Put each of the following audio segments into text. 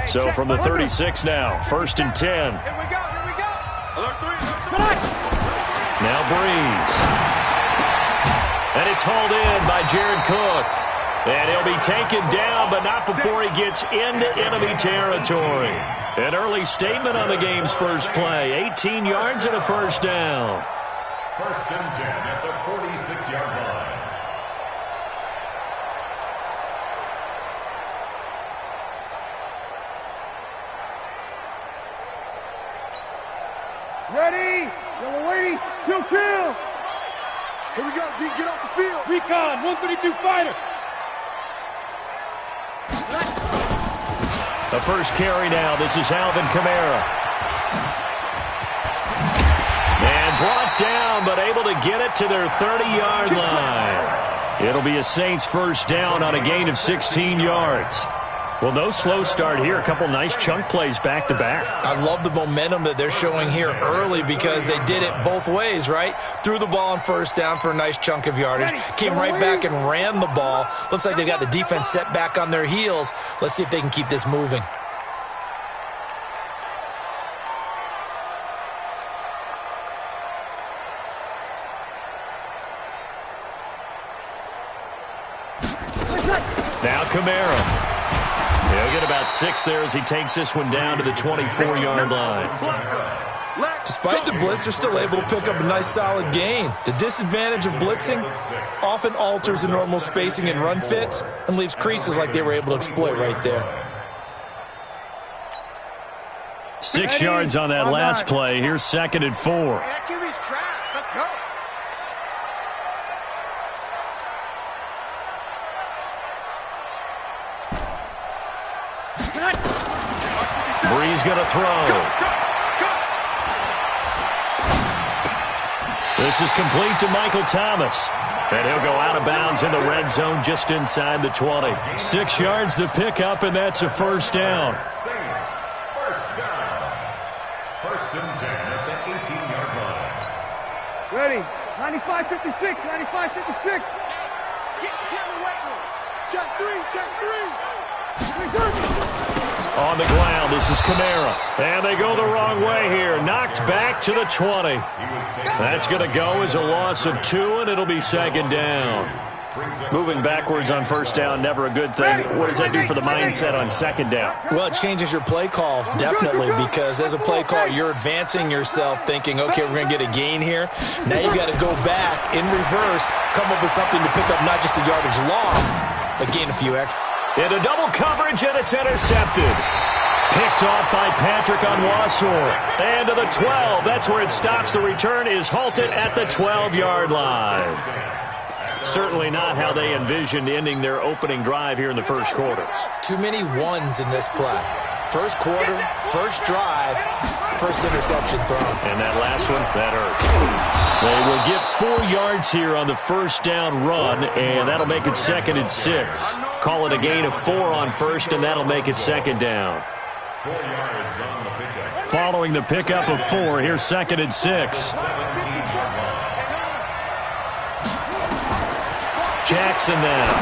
So from the 36 now, 1st and 10. Here we go. Alert three. Now Breeze. And it's hauled in by Jared Cook. And he'll be taken down, but not before he gets into enemy territory. An early statement on the game's first play. 18 yards and a first down. 1st and 10 at the 46-yard line. Ready? Yellow lady, kill. Here we go, G. Get off the field. Recon, 132 fighter. The first carry now. This is Alvin Kamara. And brought down, but able to get it to their 30-yard line. It'll be a Saints first down on a gain of 16 yards. Well, no slow start here. A couple nice chunk plays back-to-back. I love the momentum that they're showing here early because they did it both ways, right? Threw the ball on first down for a nice chunk of yardage. Came right back and ran the ball. Looks like they've got the defense set back on their heels. Let's see if they can keep this moving. Now Kamara. He'll get about 6 there as he takes this one down to the 24-yard line. Despite the blitz, they're still able to pick up a nice solid gain. The disadvantage of blitzing often alters the normal spacing and run fits and leaves creases like they were able to exploit right there. 6 yards on that last play. Here's 2nd and 4. That QB's trash. Let's go. Breeze going to throw. This is complete to Michael Thomas. And he'll go out of bounds in the red zone just inside the 20. 6 yards the pickup, and that's a first down. Saints, first down. 1st and 10 at the 18-yard line. Ready? 95-56, 95-56. Get in the weight room. Check three. On the ground, this is Kamara. And they go the wrong way here. Knocked back to the 20. That's going to go as a loss of 2, and it'll be 2nd down. Moving backwards on first down, never a good thing. What does that do for the mindset on 2nd down? Well, it changes your play call, definitely, because as a play call, you're advancing yourself thinking, okay, we're going to get a gain here. Now you got to go back in reverse, come up with something to pick up not just the yardage lost, but gain a few extra. Into double coverage, and it's intercepted. Picked off by Patrick Onwuasor. And to the 12. That's where it stops. The return is halted at the 12-yard line. Certainly not how they envisioned ending their opening drive here in the first quarter. Too many ones in this play. First quarter, first drive, first interception thrown. And that last one, that hurts. They will get 4 yards here on the first down run, and that'll make it 2nd and 6. Call it a gain of 4 on first, and that'll make it 2nd down. 4 yards on the pickup. Following the pickup of 4, here's 2nd and 6. Jackson now.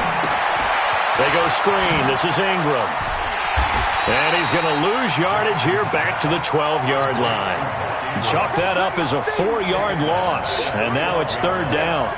They go screen. This is Ingram. And he's going to lose yardage here back to the 12-yard line. Chalk that up as a 4-yard loss. And now it's 3rd down.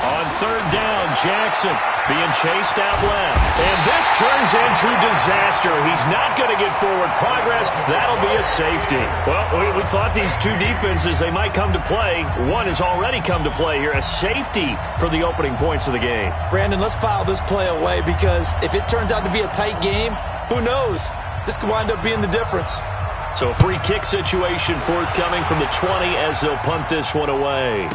On 3rd down, Jackson being chased out left. And this turns into disaster. He's not going to get forward progress. That'll be a safety. Well, we thought these two defenses, they might come to play. One has already come to play here. A safety for the opening points of the game. Brandon, let's file this play away because if it turns out to be a tight game, who knows? This could wind up being the difference. So a free kick situation forthcoming from the 20 as they'll punt this one away.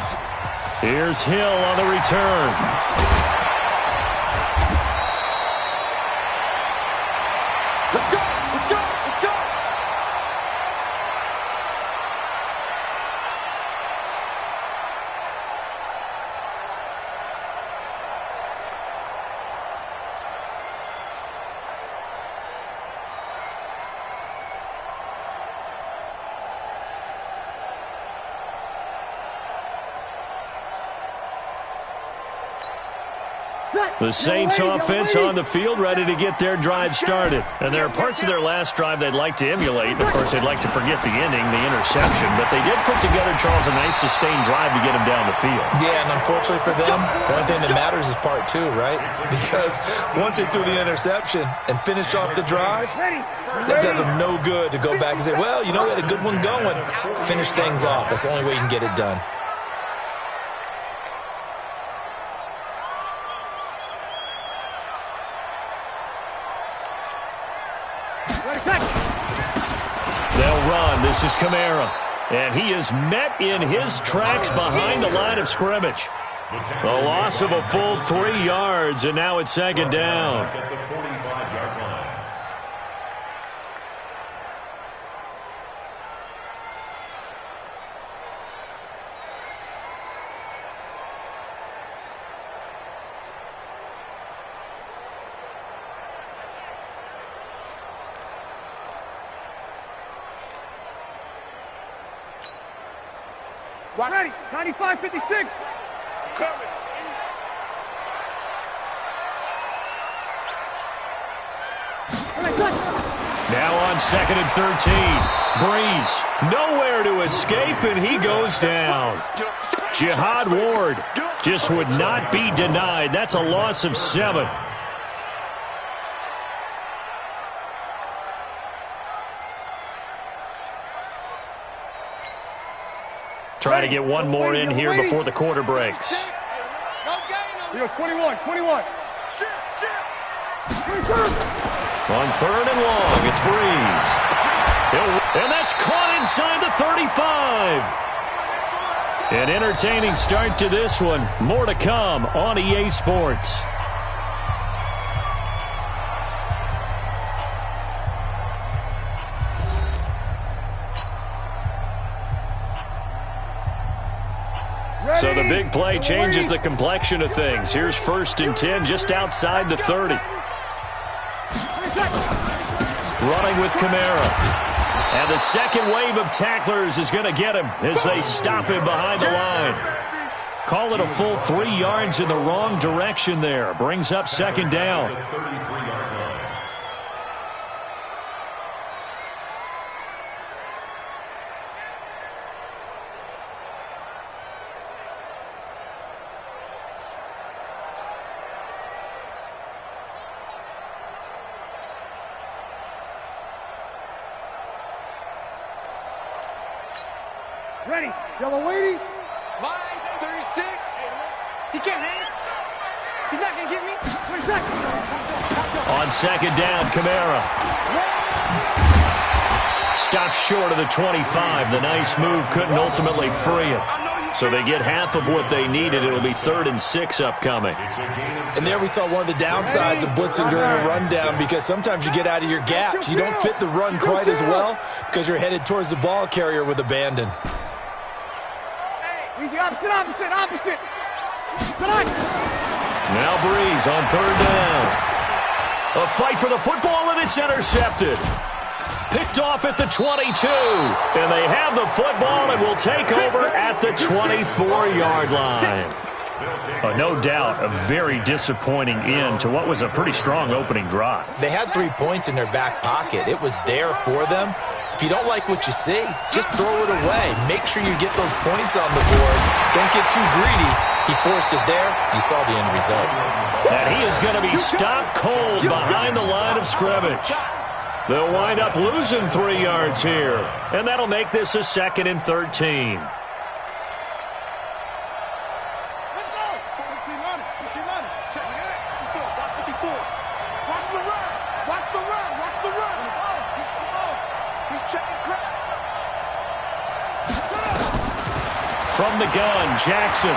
Here's Hill on the return. Let's go! Let's go! Let's go! The Saints offense on the field, ready to get their drive started. And there are parts of their last drive they'd like to emulate. Of course, they'd like to forget the ending, the interception. But they did put together, Charles, a nice sustained drive to get them down the field. Yeah, and unfortunately for them, the only thing that matters is part two, right? Because once they threw the interception and finished off the drive, that does them no good to go back and say, well, you know, we had a good one going. Finish things off. That's the only way you can get it done. They'll run. This is Kamara. And he is met in his tracks behind the line of scrimmage. The loss of a full 3 yards, and now it's second down. At the 45-yard line. Ready, 95-56. Coming. Now on 2nd and 13. Breeze nowhere to escape, and he goes down. Jihad Ward just would not be denied. That's a loss of 7. Try to get one more in here before the quarter breaks. 21. On 3rd and long, it's Breeze. And that's caught inside the 35. An entertaining start to this one. More to come on EA Sports. So the big play changes the complexion of things. Here's 1st and 10 just outside the 30. Running with Kamara. And the second wave of tacklers is going to get him as they stop him behind the line. Call it a full 3 yards in the wrong direction there. Brings up second down. Ready, yellow lady. Line 36. He can't hang it. He's not going to get me. 20 seconds. On second down, Kamara. Stops short of the 25. The nice move couldn't ultimately free him. So they get half of what they needed. It'll be 3rd and 6 upcoming. And there we saw one of the downsides of blitzing during a rundown, because sometimes you get out of your gaps. You don't fit the run quite as well because you're headed towards the ball carrier with abandon. Easy, opposite. Now Breeze on 3rd down. A fight for the football, and it's intercepted. Picked off at the 22. And they have the football and will take over at the 24-yard line. No doubt a very disappointing end to what was a pretty strong opening drive. They had 3 points in their back pocket. It was there for them. If you don't like what you see, just throw it away. Make sure you get those points on the board. Don't get too greedy. He forced it there. You saw the end result. And he is going to be stopped cold behind the line of scrimmage. They'll wind up losing 3 yards here. And that'll make this a 2nd and 13. From the gun, Jackson.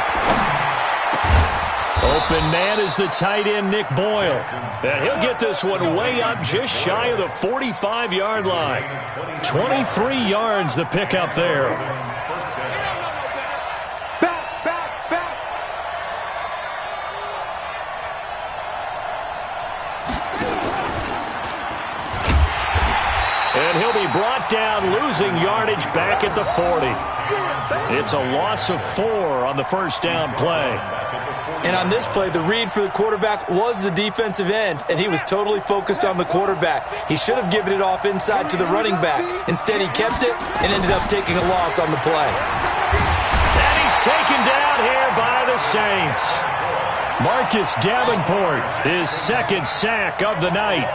Open man is the tight end, Nick Boyle. And he'll get this one way up just shy of the 45-yard line. 23 yards the pickup there. Back. And he'll be brought down, losing losing yardage back at the 40. It's a loss of 4 on the first down play. And on this play, the read for the quarterback was the defensive end, and he was totally focused on the quarterback. He should have given it off inside to the running back. Instead, he kept it and ended up taking a loss on the play. And he's taken down here by the Saints. Marcus Davenport, his second sack of the night.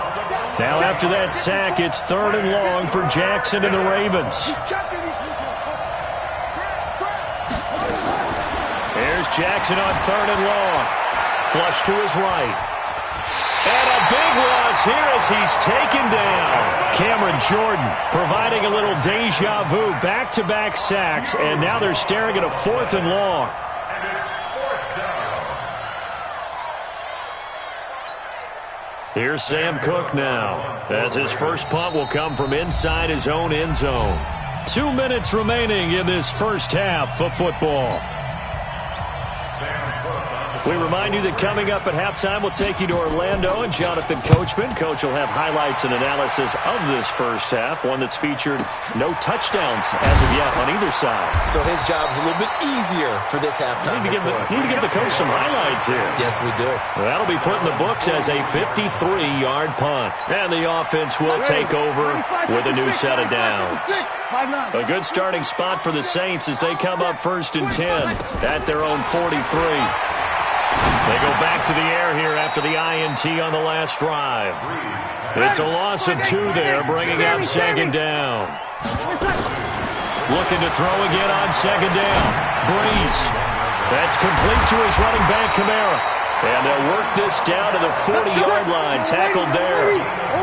Now after that sack, it's 3rd and long for Jackson and the Ravens. Here's Jackson on 3rd and long. Flush to his right. And a big loss here as he's taken down. Cameron Jordan providing a little deja vu, back-to-back sacks, and now they're staring at a 4th and long. Here's Sam Cook now, as his first punt will come from inside his own end zone. 2 minutes remaining in this first half of football. We remind you that coming up at halftime, we'll take you to Orlando and Jonathan Coachman. Coach will have highlights and analysis of this first half, one that's featured no touchdowns as of yet on either side. So his job's a little bit easier for this halftime. We need to give the coach some highlights here. Yes, we do. That'll be put in the books as a 53-yard punt. And the offense will take over with a new set of downs. A good starting spot for the Saints as they come up 1st and 10 at their own 43. They go back to the air here after the INT on the last drive. It's a loss of 2 there, bringing up 2nd down. Looking to throw again on 2nd down. Breeze. That's complete to his running back, Kamara. And they'll work this down to the 40-yard line, tackled there.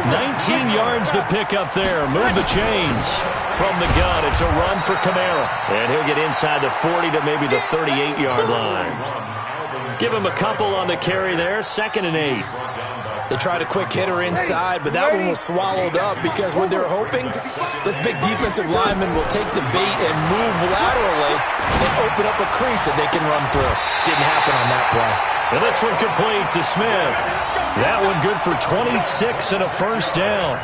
19 yards the pick up there. Move the chains from the gun. It's a run for Kamara. And he'll get inside the 40 to maybe the 38-yard line. Give him a couple on the carry there, 2nd and 8. They tried a quick hitter inside, but that one was swallowed up because what they're hoping, this big defensive lineman will take the bait and move laterally and open up a crease that they can run through. Didn't happen on that play. And this one complete to Smith. That one good for 26 and a first down.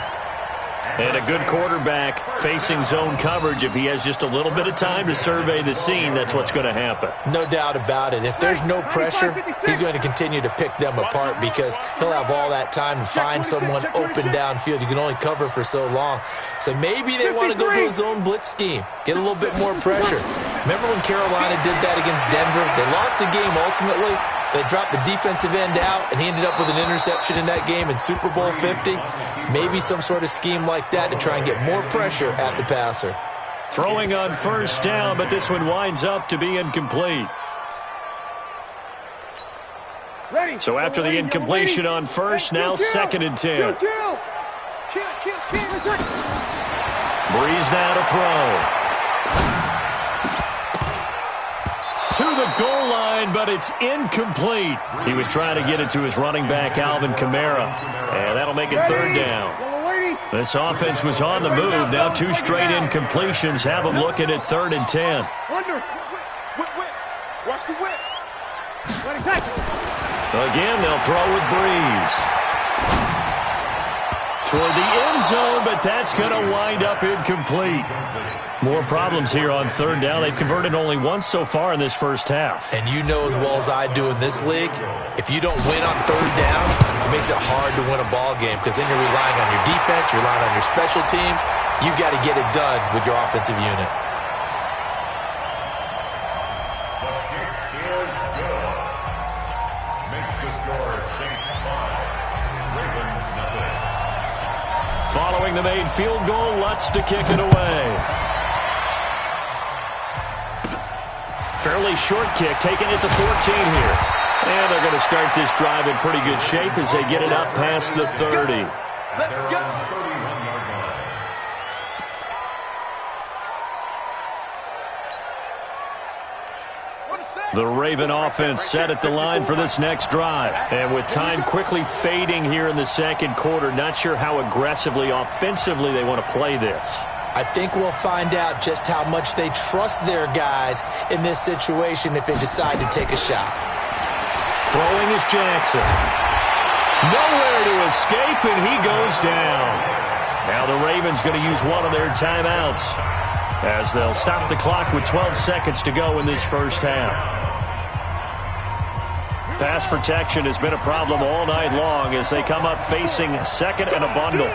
And a good quarterback facing zone coverage. If he has just a little bit of time to survey the scene, that's what's going to happen. No doubt about it. If there's no pressure, he's going to continue to pick them apart because he'll have all that time to find someone open downfield. You can only cover for so long. So maybe they want to go to a zone blitz scheme, get a little bit more pressure. Remember when Carolina did that against Denver? They lost the game ultimately. They dropped the defensive end out, and he ended up with an interception in that game in Super Bowl 50. Maybe some sort of scheme like that to try and get more pressure at the passer. Throwing on 1st down, but this one winds up to be incomplete. So after the incompletion on 1st, now 2nd and 10. Breeze now to throw. To the goal line, but it's incomplete. He was trying to get it to his running back, Alvin Kamara, and that'll make it 3rd down. This offense was on the move. Now 2 straight incompletions have them looking at 3rd and 10. Watch the whip. Again, they'll throw with Breeze. Toward the end zone, but that's going to wind up incomplete. More problems here on 3rd down. They've converted only once so far in this first half. And you know as well as I do in this league, if you don't win on 3rd down, it makes it hard to win a ball game because then you're relying on your defense, you're relying on your special teams. You've got to get it done with your offensive unit. The kick is good. Makes the score Saints 5, Ravens nothing. Following the made field goal, Lutz to kick it away. Fairly short kick, taken at the 14 here. And they're going to start this drive in pretty good shape as they get it up past the 30. Let's go. 31-yard line. The Raven offense set at the line for this next drive. And with time quickly fading here in the 2nd quarter, not sure how aggressively, offensively they want to play this. I think we'll find out just how much they trust their guys in this situation if they decide to take a shot. Throwing is Jackson. Nowhere to escape, and he goes down. Now the Ravens going to use one of their timeouts as they'll stop the clock with 12 seconds to go in this first half. Pass protection has been a problem all night long as they come up facing second and a bundle.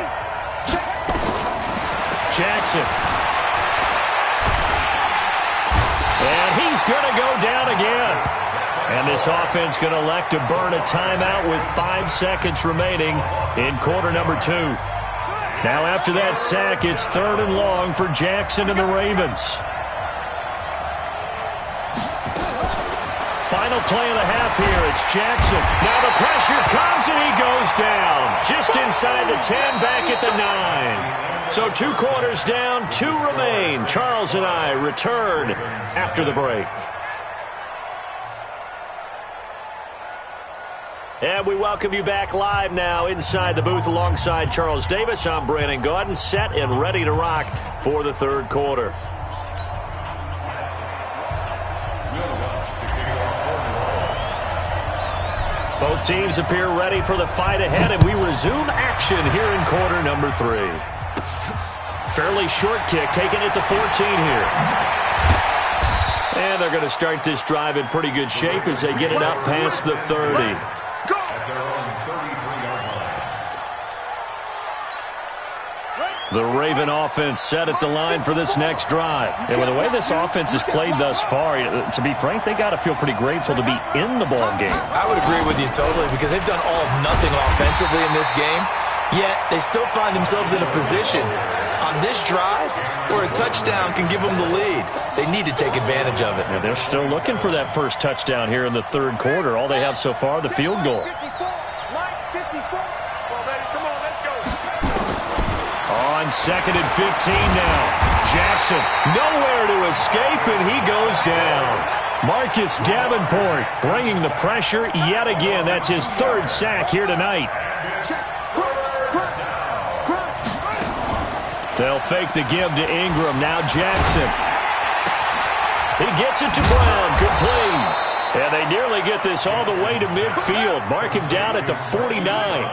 Jackson. And he's going to go down again. And this offense going to elect to burn a timeout with 5 seconds remaining in quarter number 2. Now after that sack, it's 3rd and long for Jackson and the Ravens. Final play of the half here. It's Jackson. Now the pressure comes and he goes down. Just inside the 10, back at the 9. So 2 quarters down, 2 remain. Charles and I return after the break. And we welcome you back live now inside the booth alongside Charles Davis. I'm Brandon Gaudin, set and ready to rock for the 3rd quarter. Both teams appear ready for the fight ahead, and we resume action here in quarter number 3. Fairly short kick, taken at the 14 here. And they're going to start this drive in pretty good shape as they get it up past the 30. The Raven offense set at the line for this next drive. And with the way this offense has played thus far, to be frank, they got to feel pretty grateful to be in the ball game. I would agree with you totally because they've done all of nothing offensively in this game, yet they still find themselves in a position on this drive where a touchdown can give them the lead. They need to take advantage of it. And they're still looking for that first touchdown here in the 3rd quarter. All they have so far, the field goal. On 2nd and 15 now. Jackson nowhere to escape, and he goes down. Marcus Davenport bringing the pressure yet again. That's his 3rd sack here tonight. They'll fake the give to Ingram. Now Jackson. He gets it to Brown. Complete. And they nearly get this all the way to midfield. Mark him down at the 49.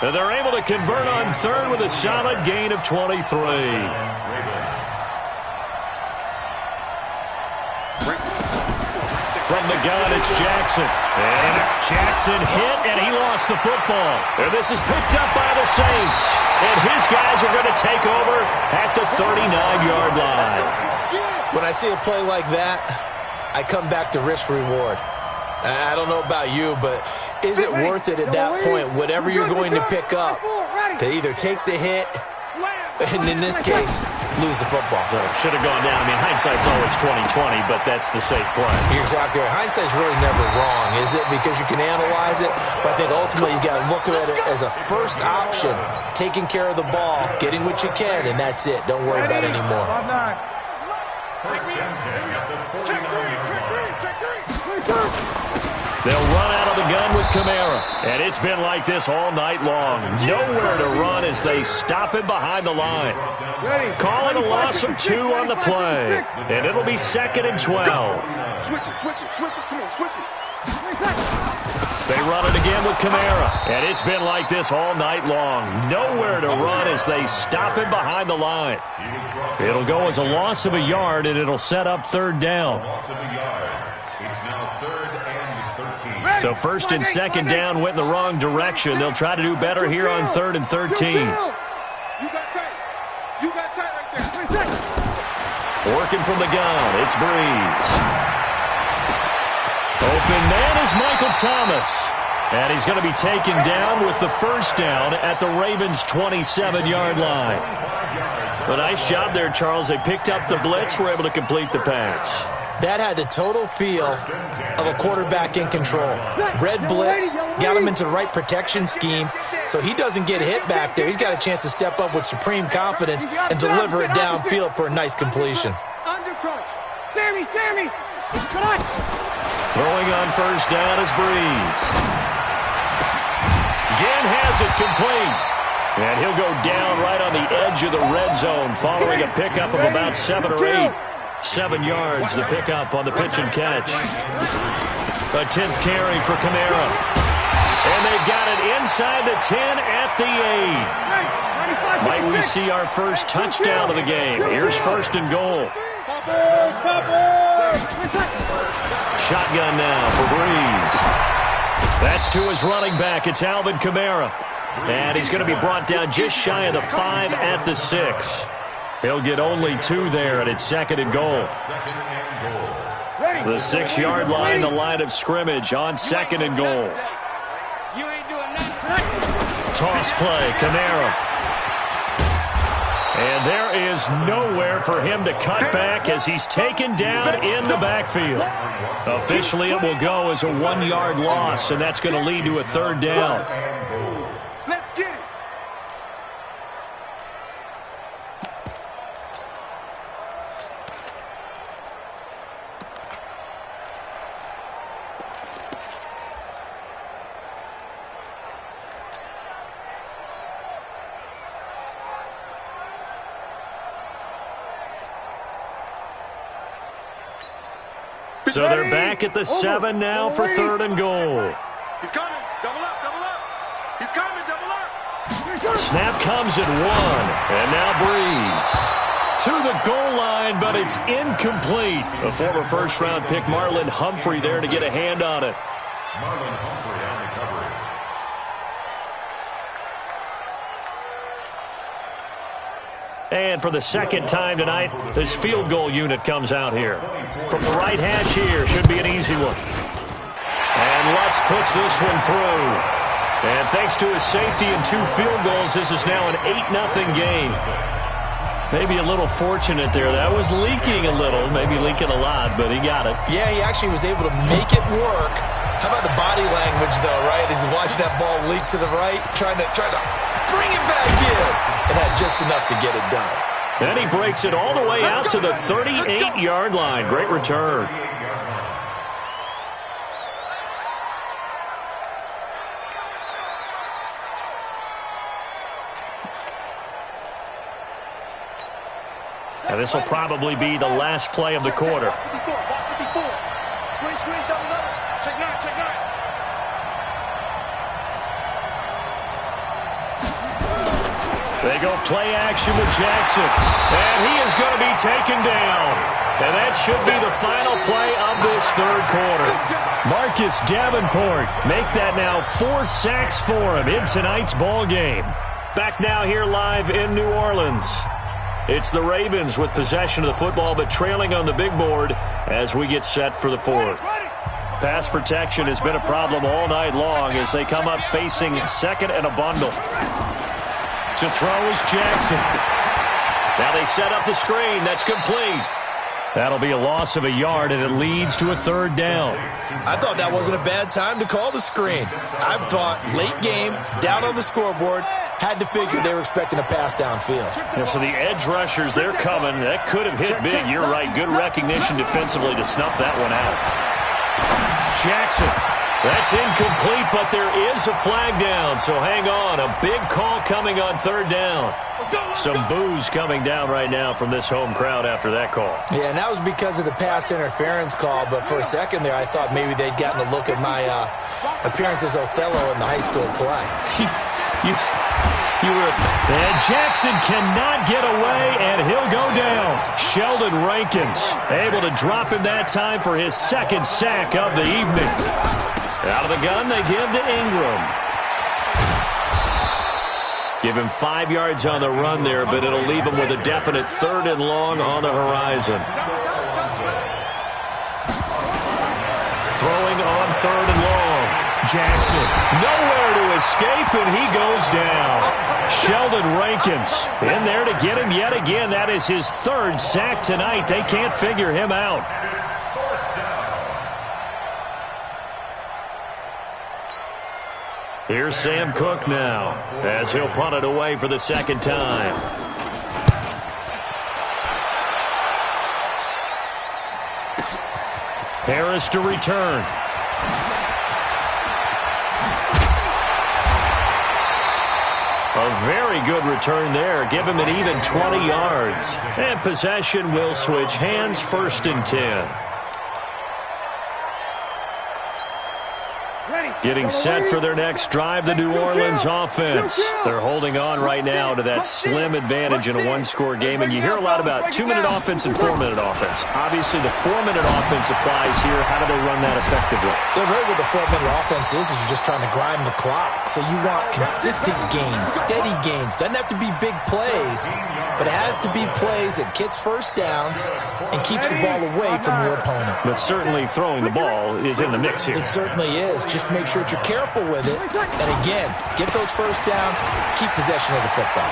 And they're able to convert on 3rd with a solid gain of 23. From the gun, it's Jackson. And Jackson hit, and he lost the football. And this is picked up by the Saints. And his guys are going to take over at the 39-yard line. When I see a play like that, I come back to risk-reward. I don't know about you, but is it worth it at that point, whatever you're going to pick up, to either take the hit, and in this case, lose the football? So it should have gone down. I mean, hindsight's always 20/20, but that's the safe play. You're exactly right. Hindsight's really never wrong, is it? Because you can analyze it, but I think ultimately you got to look at it as a first option, taking care of the ball, getting what you can, and that's it. Don't worry about it anymore. They'll run out of the gun with Kamara. And it's been like this all night long. Nowhere to run as they stop him behind the line. Calling a loss of 2 on the play. And it'll be 2nd and 12. Switch it. Come on, switch it. They run it again with Kamara. And it's been like this all night long. Nowhere to run as they stop him behind the line. It'll go as a loss of a yard, and it'll set up 3rd down. So 1st and 2nd down went in the wrong direction. They'll try to do better here on 3rd and 13. You got tight. right there. Working from the gun, it's Breeze. Open man is Michael Thomas. And he's going to be taken down with the first down at the Ravens' 27-yard line. A nice job there, Charles. They picked up the blitz, were able to complete the pass. That had the total feel of a quarterback in control. Red blitz, got him into the right protection scheme, so he doesn't get hit back there. He's got a chance to step up with supreme confidence and deliver it downfield for a nice completion. Sammy! Throwing on first down is Breeze. Again has it complete. And he'll go down right on the edge of the red zone following a pickup of about 7 or 8. 7 yards, the pickup on the pitch and catch. A 10th carry for Kamara. And they've got it inside the 10 at the 8. Might we see our first touchdown of the game? Here's first and goal. Shotgun now for Breeze. That's to his running back. It's Alvin Kamara. And he's going to be brought down just shy of the 5 at the 6. He'll get only 2 there, and it's second and goal. The 6-yard line, the line of scrimmage on second and goal. Toss play, Kamara. And there is nowhere for him to cut back as he's taken down in the backfield. Officially, it will go as a 1-yard loss, and that's going to lead to a third down. Let's get it. So they're back at the 7 now for third and goal. He's coming. Double up, double up. He's coming, double up. Snap comes at 1. And now Breeze to the goal line, but it's incomplete. A former first-round pick, Marlon Humphrey, there to get a hand on it. Marlon Humphrey on the coverage. And for the second time tonight, this field goal unit comes out here. From the right hash here, should be an easy one. And Lutz puts this one through. And thanks to his safety and 2 field goals, this is now an 8-0 game. Maybe a little fortunate there. That was leaking a little, maybe leaking a lot, but he got it. Yeah, he actually was able to make it work. How about the body language, though, right? As he's watching that ball leak to the right, trying to bring it back in, and had just enough to get it done. And he breaks it all the way out to the 38-yard line. Great return. Now this will probably be the last play of the quarter. Squeeze, squeeze, double up. Check 9, check 9. They go play action with Jackson. And he is going to be taken down. And that should be the final play of this third quarter. Marcus Davenport make that now 4 sacks for him in tonight's ball game. Back now here live in New Orleans. It's the Ravens with possession of the football, but trailing on the big board as we get set for the fourth. Pass protection has been a problem all night long as they come up facing second and a bundle. To throw is Jackson. Now they set up the screen. That's complete. That'll be a loss of a yard, and it leads to a third down. I thought that wasn't a bad time to call the screen. I thought late game, down on the scoreboard, had to figure they were expecting a pass downfield. Yeah, so the edge rushers, they're coming. That could have hit big. You're right. Good recognition defensively to snuff that one out. Jackson. That's incomplete, but there is a flag down, so hang on. A big call coming on third down. Some boos coming down right now from this home crowd after that call. Yeah, and that was because of the pass interference call, but for a second there, I thought maybe they'd gotten a look at my appearance as Othello in the high school play. And Jackson cannot get away, and he'll go down. Sheldon Rankins able to drop him that time for his second sack of the evening. Out of the gun, they give to Ingram. Give him 5 yards on the run there, but it'll leave him with a definite third and long on the horizon. Throwing on third and long. Jackson, nowhere to escape, and he goes down. Sheldon Rankins in there to get him yet again. That is his third sack tonight. They can't figure him out. Here's Sam Cook now as he'll punt it away for the second time. Harris to return. A very good return there. Give him an even 20 yards. And possession will switch hands, 1st and 10. Getting set for their next drive, the New Orleans offense. They're holding on right now to that slim advantage in a one-score game, and you hear a lot about 2-minute offense and 4-minute offense. Obviously, the 4-minute offense applies here. How do they run that effectively? Yeah, really what the 4-minute offense is you're just trying to grind the clock. So you want consistent gains, steady gains. Doesn't have to be big plays, but it has to be plays that gets first downs and keeps the ball away from your opponent. But certainly throwing the ball is in the mix here. It certainly is. Just make sure that you're careful with it. And again, get those first downs, keep possession of the football.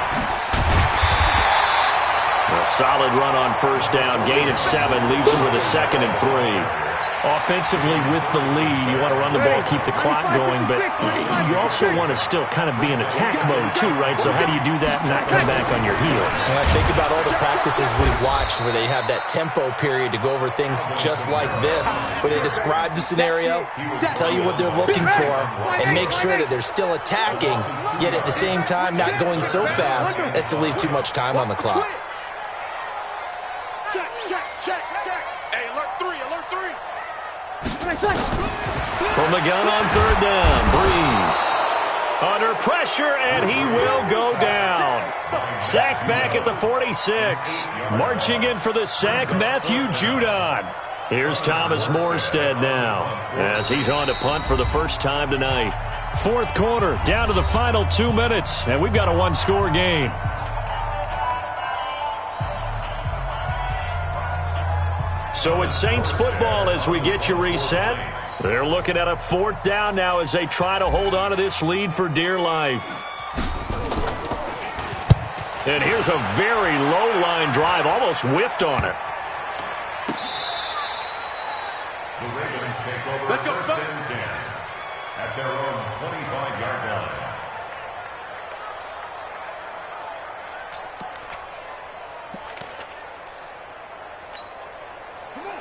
A solid run on first down. Gain of 7 leaves them with a 2nd and 3. Offensively with the lead, you want to run the ball, keep the clock going, but you also want to still kind of be in attack mode too, right? So how do you do that and not come back on your heels? Yeah, think about all the practices we've watched where they have that tempo period to go over things just like this, where they describe the scenario, tell you what they're looking for, and make sure that they're still attacking, yet at the same time not going so fast as to leave too much time on the clock. Check. Hey, alert 3. From the gun on 3rd down, Breeze. Under pressure, and he will go down. Sacked back at the 46. Marching in for the sack, Matthew Judon. Here's Thomas Morstead now, as he's on to punt for the first time tonight. 4th quarter, down to the final 2 minutes, and we've got a one-score game. So it's Saints football as we get you reset. They're looking at a 4th down now as they try to hold on to this lead for dear life. And here's a very low-line drive, almost whiffed on it. The Ravens take over first and 10 at their own 25-yard line.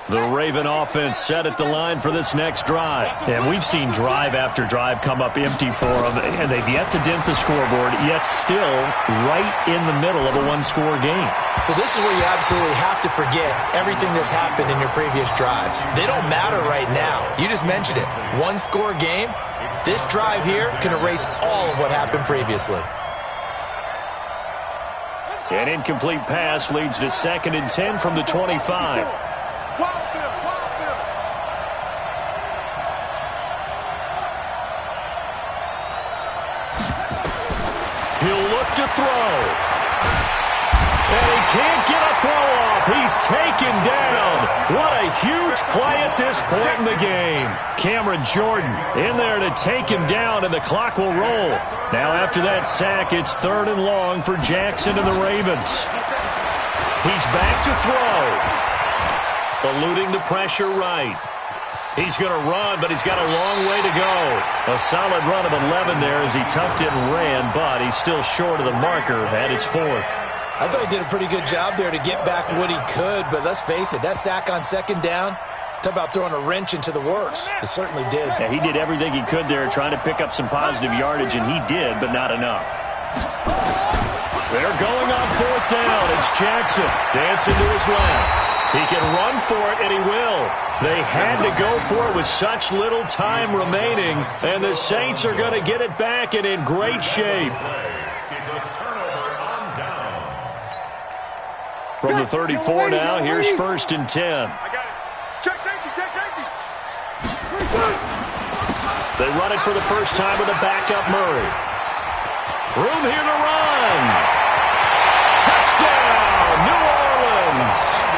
The Raven offense set at the line for this next drive. And we've seen drive after drive come up empty for them, and they've yet to dent the scoreboard, yet still right in the middle of a one-score game. So this is where you absolutely have to forget everything that's happened in your previous drives. They don't matter right now. You just mentioned it. One-score game. This drive here can erase all of what happened previously. An incomplete pass leads to 2nd and 10 from the 25. He'll look to throw. And he can't get a throw off. He's taken down. What a huge play at this point in the game. Cameron Jordan in there to take him down, and the clock will roll. Now after that sack, it's 3rd and long for Jackson and the Ravens. He's back to throw. Eluding the pressure right. He's going to run, but he's got a long way to go. A solid run of 11 there as he tucked it and ran, but he's still short of the marker at its 4th. I thought he did a pretty good job there to get back what he could, but let's face it, that sack on 2nd down, talk about throwing a wrench into the works. It certainly did. Yeah, he did everything he could there trying to pick up some positive yardage, and he did, but not enough. They're going on 4th down. It's Jackson dancing to his left. He can run for it, and he will. They had to go for it with such little time remaining, and the Saints are going to get it back and in great shape. From the 34 now, here's 1st and 10. I got it. Check safety. They run it for the first time with a backup Murray. Room here to run. Touchdown, New Orleans.